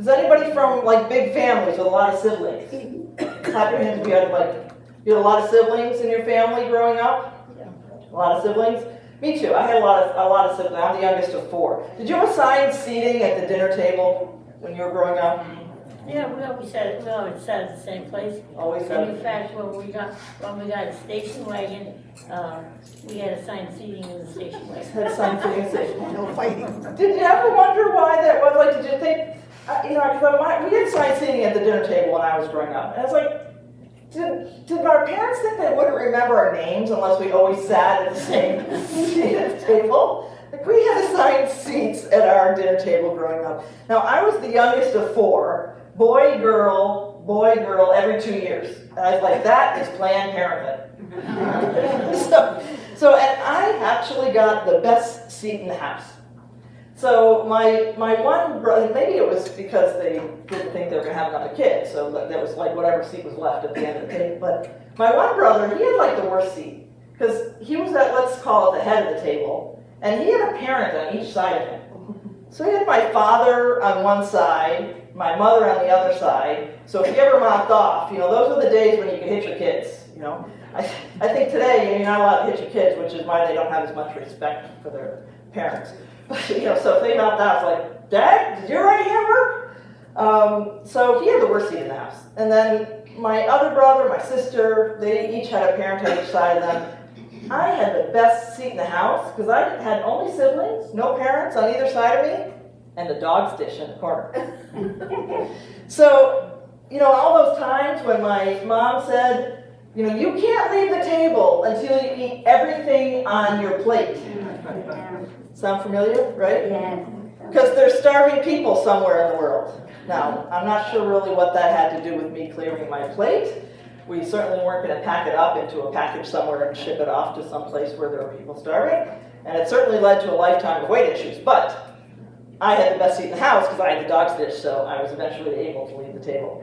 Is anybody from like big families with a lot of siblings? Clap your hands if you had you had a lot of siblings in your family growing up? A lot of siblings? Me too. I had a lot of siblings. I'm the youngest of 4. Did you have assigned seating at the dinner table when you were growing up? Yeah, we always sat at the same place. Always And had. in fact, when we got a station wagon, we had assigned seating in the station wagon. Had assigned seating at the station. No fighting. Did you ever wonder why that was? Like, did you think, you know, because we had assigned seating at the dinner table when I was growing up. And it's like, did our parents think they wouldn't remember our names unless we always sat at the same seat at the table? Like, we had assigned seats at our dinner table growing up. Now, I was the youngest of 4, boy, girl, every 2 years. And I was like, that is Planned Parenthood. So, and I actually got the best seat in the house. So my one brother, maybe it was because they didn't think they were going to have another kid, so that was like whatever seat was left at the end of the table. But my one brother, he had like the worst seat, because he was at, let's call it the head of the table, and he had a parent on each side of him. So he had my father on one side, my mother on the other side, so if you ever mouthed off, you know, those were the days when you could hit your kids, you know. I think today you're not allowed to hit your kids, which is why they don't have as much respect for their parents. You know, so if they mouthed out, it's like, Dad, did you write handwork? So he had the worst seat in the house. And then my other brother, my sister, they each had a parent on each side of them. I had the best seat in the house because I had only siblings, no parents on either side of me, and the dog's dish in the corner. So, you know, all those times when my mom said, you know, you can't leave the table until you eat everything on your plate. Sound familiar, right? Yeah. Because there's starving people somewhere in the world. Now, I'm not sure really what that had to do with me clearing my plate. We certainly weren't going to pack it up into a package somewhere and ship it off to some place where there were people starving. And it certainly led to a lifetime of weight issues. But I had the best seat in the house because I had the dog's dish, so I was eventually able to leave the table.